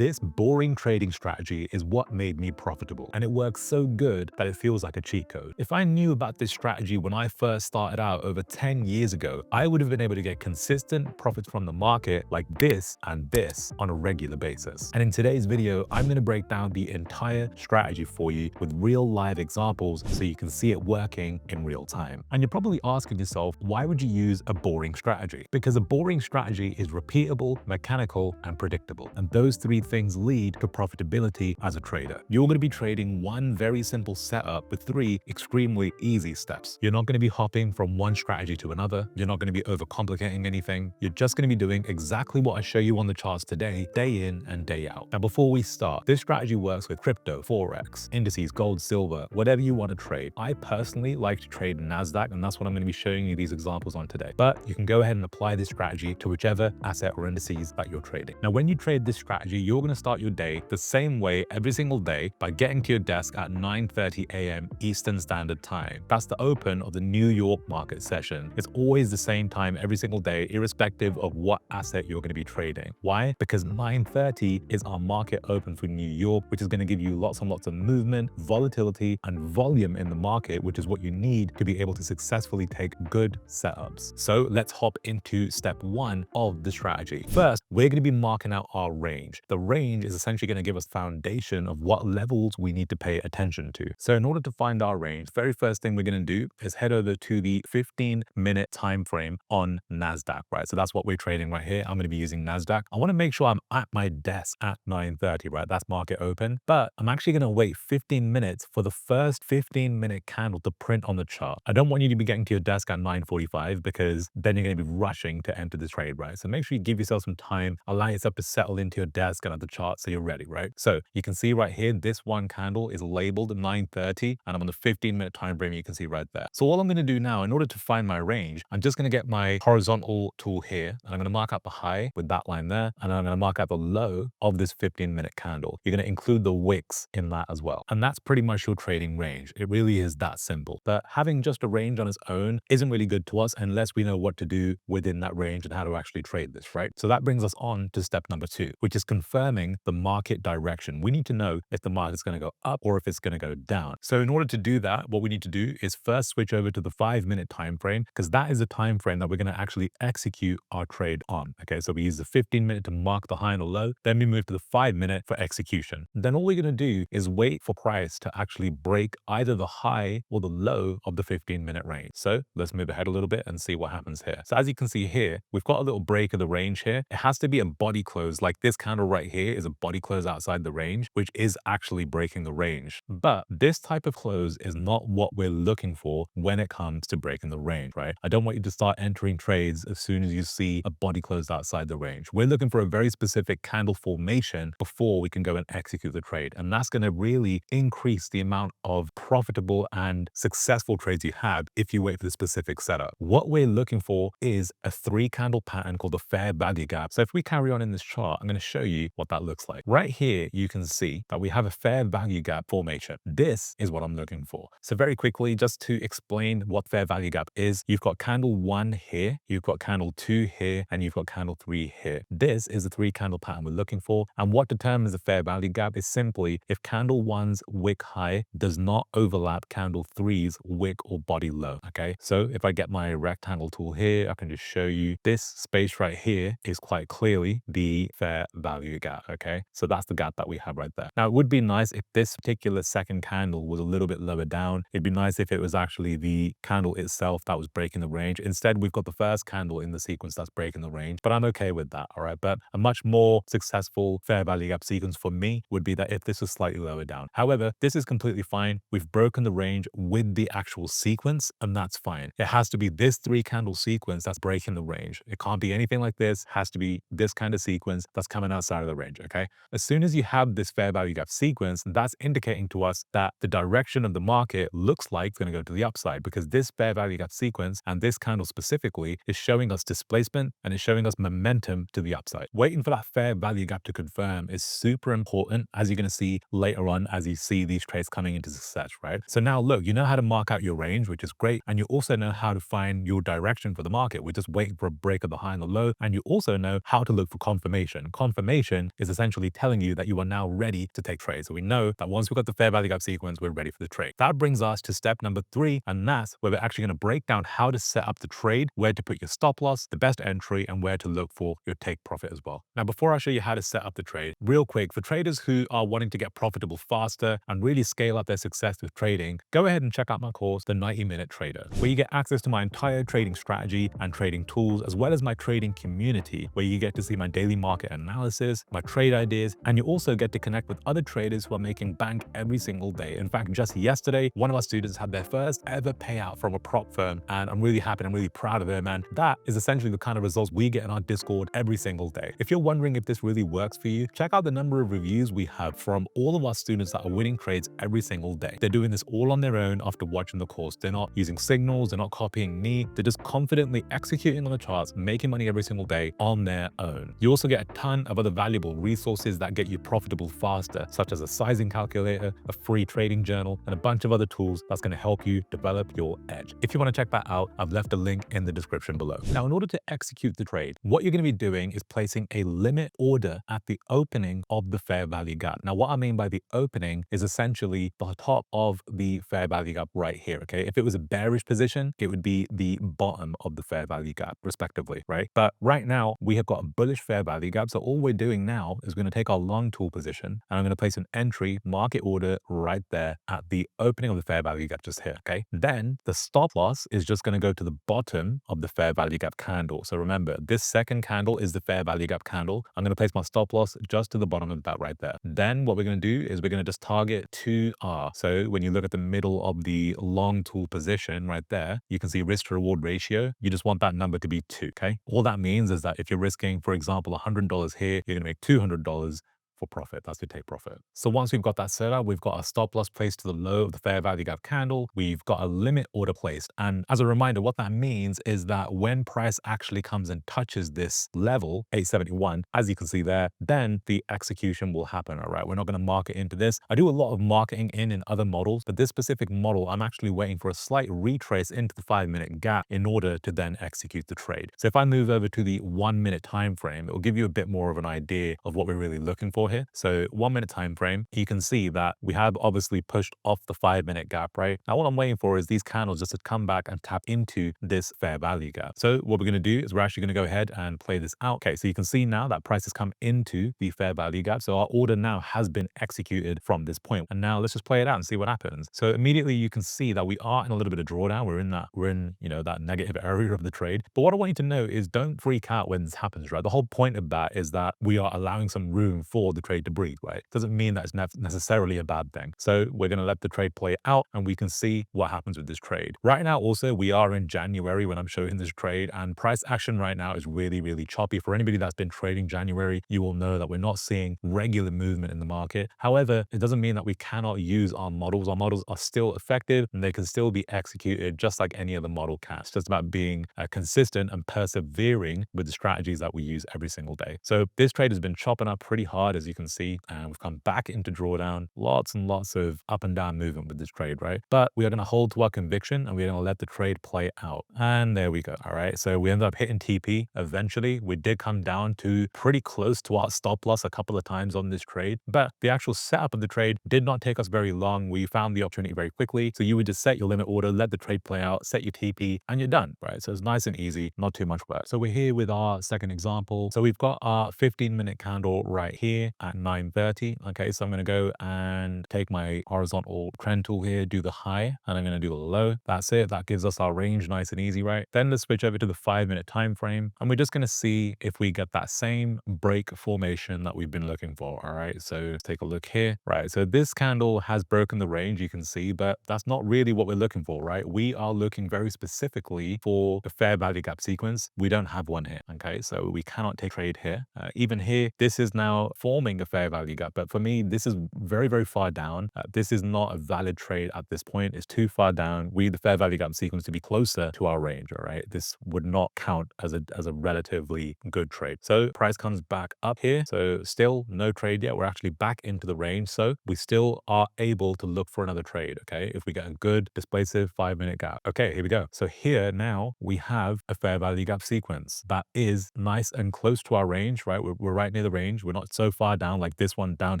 This boring trading strategy is what made me profitable, and it works so good that it feels like a cheat code. If I knew about this strategy when I first started out over 10 years ago, I would have been able to get consistent profits from the market like this and this on a regular basis. And in today's video, I'm going to break down the entire strategy for you with real live examples so you can see it working in real time. And you're probably asking yourself, why would you use a boring strategy? Because a boring strategy is repeatable, mechanical, and predictable. And those three things lead to profitability as a trader. You're going to be trading one very simple setup with three extremely easy steps. You're not going to be hopping from one strategy to another. You're not going to be overcomplicating anything. You're just going to be doing exactly what I show you on the charts today, day in and day out. Now, before we start, this strategy works with crypto, forex, indices, gold, silver, whatever you want to trade. I personally like to trade NASDAQ, and that's what I'm going to be showing you these examples on today. But you can go ahead and apply this strategy to whichever asset or indices that you're trading. Now, when you trade this strategy, you're going to start your day the same way every single day by getting to your desk at 9:30 a.m. Eastern Standard Time. That's the open of the New York market session. It's always the same time every single day, irrespective of what asset you're going to be trading. Why? Because 9:30 is our market open for New York, which is going to give you lots and lots of movement, volatility, and volume in the market, which is what you need to be able to successfully take good setups. So let's hop into step one of the strategy. First, we're going to be marking out our range. The range is essentially going to give us foundation of what levels we need to pay attention to. So in order to find our range, very first thing we're going to do is head over to the 15-minute time frame on NASDAQ, right? So that's what we're trading right here. I'm going to be using NASDAQ. I want to make sure I'm at my desk at 9:30, right? That's market open, but I'm actually going to wait 15 minutes for the first 15-minute candle to print on the chart. I don't want you to be getting to your desk at 9:45 because then you're going to be rushing to enter the trade, right? So make sure you give yourself some time, allow yourself to settle into your desk and at the chart so you're ready, right? So you can see right here, this one candle is labeled 9:30 and I'm on the 15-minute time frame you can see right there. So all I'm going to do now in order to find my range, I'm just going to get my horizontal tool here and I'm going to mark out the high with that line there and I'm going to mark out the low of this 15-minute candle. You're going to include the wicks in that as well. And that's pretty much your trading range. It really is that simple. But having just a range on its own isn't really good to us unless we know what to do within that range and how to actually trade this, right? So that brings us on to step number two, which is confirming the market direction. We need to know if the market's going to go up or if it's going to go down. So in order to do that, what we need to do is first switch over to the 5-minute time frame because that is the time frame that we're going to actually execute our trade on. Okay, so we use the 15-minute to mark the high and the low, then we move to the 5-minute for execution. Then all we're going to do is wait for price to actually break either the high or the low of the 15-minute range. So let's move ahead a little bit and see what happens here. So as you can see here, we've got a little break of the range here. It has to be a body close, like this candle right here is a body close outside the range, which is actually breaking the range. But this type of close is not what we're looking for when it comes to breaking the range, right? I don't want you to start entering trades as soon as you see a body close outside the range. We're looking for a very specific candle formation before we can go and execute the trade. And that's going to really increase the amount of profitable and successful trades you have if you wait for the specific setup. What we're looking for is a 3-candle pattern called the fair value gap. So if we carry on in this chart, I'm going to show you what that looks like. Right here, you can see that we have a fair value gap formation. This is what I'm looking for. So very quickly, just to explain what fair value gap is, you've got candle 1 here, you've got candle 2 here, and you've got candle 3 here. This is the 3-candle pattern we're looking for. And what determines the fair value gap is simply if candle 1's wick high does not overlap candle 3's wick or body low. Okay, so if I get my rectangle tool here, I can just show you this space right here is quite clearly the fair value gap. Okay, so that's the gap that we have right there. Now it would be nice if this particular second candle was a little bit lower down. It'd be nice if it was actually the candle itself that was breaking the range. Instead, we've got the first candle in the sequence that's breaking the range, but I'm okay with that. All right, but a much more successful fair value gap sequence for me would be that if this was slightly lower down. However, this is completely fine. We've broken the range with the actual sequence, and that's fine. It has to be this 3-candle sequence that's breaking the range. It can't be anything like this. It has to be this kind of sequence that's coming outside of the range. Okay, as soon as you have this fair value gap sequence, that's indicating to us that the direction of the market looks like it's going to go to the upside because this fair value gap sequence and this candle specifically is showing us displacement and it's showing us momentum to the upside. Waiting for that fair value gap to confirm is super important, as you're going to see later on as you see these trades coming into success, right? So now look, you know how to mark out your range, which is great. And you also know how to find your direction for the market. We're just waiting for a break of the high and the low. And you also know how to look for confirmation. Confirmation section is essentially telling you that you are now ready to take trades. So we know that once we've got the fair value gap sequence, we're ready for the trade. That brings us to step number 3, and that's where we're actually going to break down how to set up the trade, where to put your stop loss, the best entry, and where to look for your take profit as well. Now, before I show you how to set up the trade, real quick, for traders who are wanting to get profitable faster and really scale up their success with trading, go ahead and check out my course, The 90-Minute Trader, where you get access to my entire trading strategy and trading tools, as well as my trading community, where you get to see my daily market analysis, my trade ideas, and you also get to connect with other traders who are making bank every single day. In fact, just yesterday, one of our students had their first ever payout from a prop firm, and I'm really happy and I'm really proud of him, and that is essentially the kind of results we get in our Discord every single day. If you're wondering if this really works for you, check out the number of reviews we have from all of our students that are winning trades every single day. They're doing this all on their own after watching the course. They're not using signals, they're not copying me, they're just confidently executing on the charts, making money every single day on their own. You also get a ton of other valuable resources that get you profitable faster, such as a sizing calculator, a free trading journal, and a bunch of other tools that's going to help you develop your edge. If you want to check that out, I've left a link in the description below. Now, in order to execute the trade, what you're going to be doing is placing a limit order at the opening of the fair value gap. Now, what I mean by the opening is essentially the top of the fair value gap right here, okay? If it was a bearish position, it would be the bottom of the fair value gap, respectively, right? But right now, we have got a bullish fair value gap, so all we're doing now is we're going to take our long tool position, and I'm going to place an entry market order right there at the opening of the fair value gap just here, okay? Then the stop loss is just going to go to the bottom of the fair value gap candle. So remember, this second candle is the fair value gap candle. I'm going to place my stop loss just to the bottom of that right there. Then what we're going to do is we're going to just target 2R. So when you look at the middle of the long tool position right there, you can see risk to reward ratio. You just want that number to be 2, okay? All that means is that if you're risking, for example, $100 here, you're going to make $200 for profit. That's your take profit. So once we've got that set up, we've got a stop loss placed to the low of the fair value gap candle. We've got a limit order placed. And as a reminder, what that means is that when price actually comes and touches this level, 871, as you can see there, then the execution will happen, all right? We're not going to market into this. I do a lot of marketing in other models, but this specific model, I'm actually waiting for a slight retrace into the 5-minute gap in order to then execute the trade. So if I move over to the 1-minute time frame, it will give you a bit more of an idea of what we're really looking for here. So 1-minute time frame, you can see that we have obviously pushed off the 5-minute gap, right? Now what I'm waiting for is these candles just to come back and tap into this fair value gap. So what we're going to do is we're actually going to go ahead and play this out. Okay, so you can see now that price has come into the fair value gap. So our order now has been executed from this point. And now let's just play it out and see what happens. So immediately you can see that we are in a little bit of drawdown. We're in, you know, that negative area of the trade. But what I want you to know is don't freak out when this happens, right? The whole point of that is that we are allowing some room for the trade to breathe, right? Doesn't mean that it's necessarily a bad thing. So we're going to let the trade play out and we can see what happens with this trade. Right now, also, we are in January when I'm showing this trade, and price action right now is really, really choppy. For anybody that's been trading January, you will know that we're not seeing regular movement in the market. However, it doesn't mean that we cannot use our models. Our models are still effective and they can still be executed just like any other model can. It's just about being consistent and persevering with the strategies that we use every single day. So this trade has been chopping up pretty hard, as you can see, and we've come back into drawdown. Lots and lots of up and down movement with this trade, right? But we are going to hold to our conviction and we're going to let the trade play out. And there we go. All right. So we ended up hitting TP eventually. We did come down to pretty close to our stop loss a couple of times on this trade, but the actual setup of the trade did not take us very long. We found the opportunity very quickly. So you would just set your limit order, let the trade play out, set your TP, and you're done, right? So it's nice and easy, not too much work. So we're here with our second example. So we've got our 15-minute candle right here at 9:30. Okay, so I'm going to go and take my horizontal trend tool here, do the high, and I'm going to do a low. That's it. That gives us our range nice and easy, right? Then let's switch over to the 5-minute time frame, and we're just going to see if we get that same break formation that we've been looking for. All right, so let's take a look here. Right, so this candle has broken the range, you can see, but that's not really what we're looking for, right? We are looking very specifically for the fair value gap sequence. We don't have one here. Okay, so we cannot take trade here. Even here, this is now forming a fair value gap. But for me, this is very, very far down. This is not a valid trade at this point. It's too far down. We need the fair value gap sequence to be closer to our range, all right? This would not count as a relatively good trade. So price comes back up here. So still no trade yet. We're actually back into the range. So we still are able to look for another trade, okay? If we get a good displacive 5-minute gap. Okay, here we go. So here now we have a fair value gap sequence that is nice and close to our range, right? We're right near the range. We're not so far down like this one down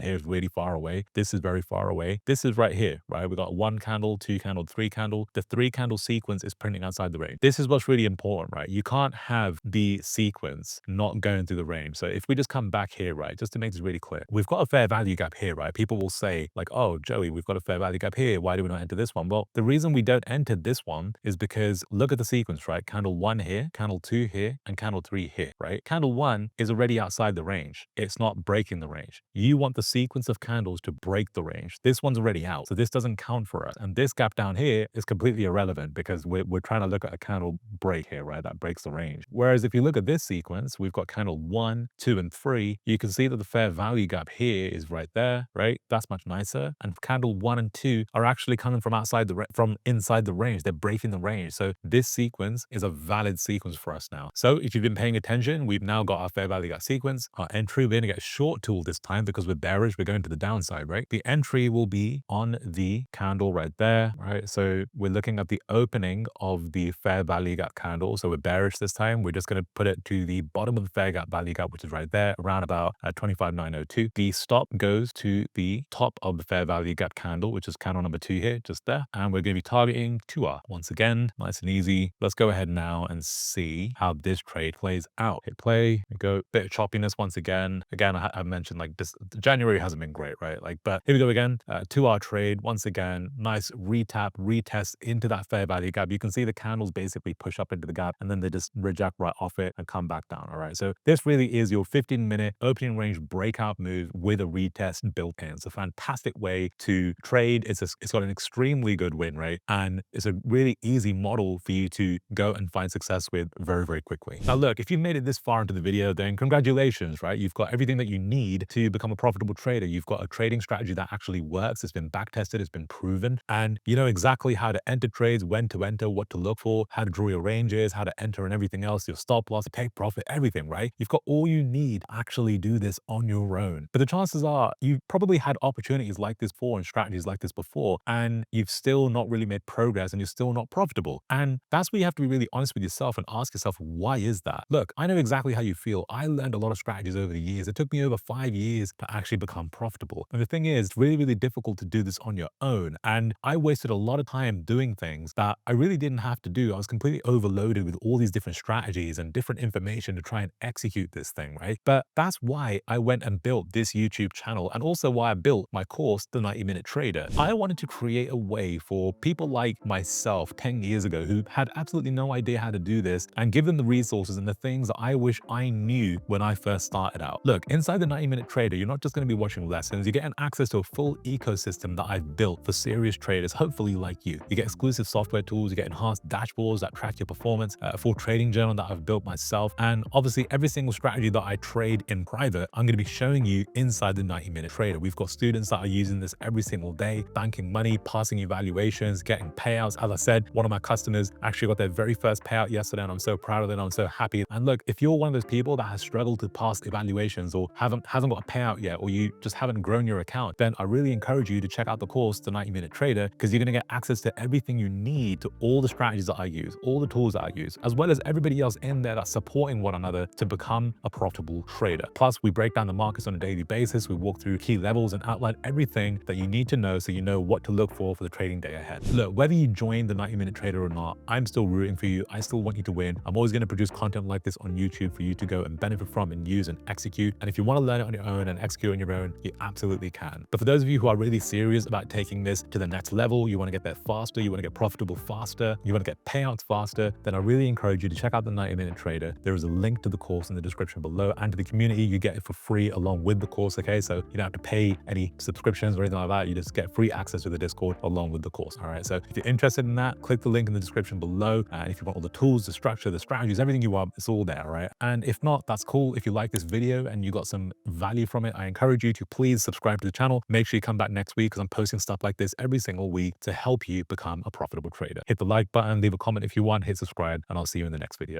here is really far away. This is very far away. This is right here, right? We got 1 candle, 2 candle, 3 candle. The 3 candle sequence is printing outside the range. This is what's really important, right? You can't have the sequence not going through the range. So if we just come back here, right, just to make this really clear, we've got a fair value gap here, right? People will say like, oh, Joey, we've got a fair value gap here. Why do we not enter this one? Well, the reason we don't enter this one is because look at the sequence, right? Candle 1 here, candle 2 here, and candle 3 here, right? Candle 1 is already outside the range. It's not breaking the range. You want the sequence of candles to break the range. This one's already out. So this doesn't count for us. And this gap down here is completely irrelevant because we're trying to look at a candle break here, right? That breaks the range. Whereas if you look at this sequence, we've got candle 1, 2, and 3. You can see that the fair value gap here is right there, right? That's much nicer. And candle 1 and 2 are actually coming from from inside the range. They're breaking the range. So this sequence is a valid sequence for us now. So if you've been paying attention, we've now got our fair value gap sequence. Our entry, we're going to get short tool this time because we're bearish. We're going to the downside, right? The entry will be on the candle right there, right? So we're looking at the opening of the fair value gap candle. So we're bearish this time. We're just going to put it to the bottom of the fair value gap, which is right there, around about 25,902. The stop goes to the top of the fair value gap candle, which is candle number 2 here, just there. And we're going to be targeting 2R. Once again, nice and easy. Let's go ahead now and see how this trade plays out. Hit play, we go, bit of choppiness once again. Again, I mentioned like this, January hasn't been great, right? Like, but here we go again, 2R trade. Once again, nice retap, retest into that fair value gap. You can see the candles basically push up into the gap and then they just reject right off it and come back down, all right? So this really is your 15-minute opening range breakout move with a retest built in. It's a fantastic way to trade. It's got an extremely good win rate and it's a really easy model for you to go and find success with very, very quickly. Now, look, if you've made it this far into the video, then congratulations, right? You've got everything that you need to become a profitable trader. You've got a trading strategy that actually works. It's been back tested. It's been proven. And you know exactly how to enter trades, when to enter, what to look for, how to draw your ranges, how to enter and everything else, your stop loss, take profit, everything, right? You've got all you need to actually do this on your own. But the chances are you've probably had opportunities like this before and strategies like this before, and you've still not really made progress and you're still not profitable. And that's where you have to be really honest with yourself and ask yourself, why is that? Look, I know exactly how you feel. I learned a lot of strategies over the years. It took me over 5 years to actually become profitable. And the thing is, it's really, really difficult to do this on your own. And I wasted a lot of time doing things that I really didn't have to do. I was completely overloaded with all these different strategies and different information to try and execute this thing, right? But that's why I went and built this YouTube channel and also why I built my course, The 90-Minute Trader. I wanted to create a way for people like myself 10 years ago who had absolutely no idea how to do this and give them the resources and the things that I wish I knew when I first started out. Look, inside The 90-Minute Trader, you're not just going to be watching lessons, you're getting access to a full ecosystem that I've built for serious traders, hopefully like you. You get exclusive software tools, you get enhanced dashboards that track your performance, a full trading journal that I've built myself, and obviously every single strategy that I trade in private, I'm going to be showing you inside The 90-Minute Trader. We've got students that are using this every single day, banking money, passing evaluations, getting payouts. As I said, one of my customers actually got their very first payout yesterday, and I'm so proud of them. I'm so happy. And look, if you're one of those people that has struggled to pass evaluations or hasn't got a payout yet, or you just haven't grown your account, then I really encourage you to check out the course, The 90-Minute Trader, because you're going to get access to everything you need, to all the strategies that I use, all the tools that I use, as well as everybody else in there that's supporting one another to become a profitable trader. Plus, we break down the markets on a daily basis. We walk through key levels and outline everything that you need to know so you know what to look for the trading day ahead. Look, whether you join The 90-Minute Trader or not, I'm still rooting for you. I still want you to win. I'm always going to produce content like this on YouTube for you to go and benefit from and use and execute. And if you want to learn it on your own and execute on your own, you absolutely can. But for those of you who are really serious about taking this to the next level, you want to get there faster, you want to get profitable faster, you want to get payouts faster, then I really encourage you to check out The 90-Minute Trader. There is a link to the course in the description below and to the community. You get it for free along with the course, okay? So you don't have to pay any subscriptions or anything like that. You just get free access to the Discord along with the course, all right? So if you're interested in that, click the link in the description below. And if you want all the tools, the structure, the strategies, everything you want, it's all there, right? And if not, that's cool. If you like this video and you got some value from it, I encourage you to please subscribe to the channel. Make sure you come back next week because I'm posting stuff like this every single week to help you become a profitable trader. Hit the like button, leave a comment if you want, hit subscribe, and I'll see you in the next video.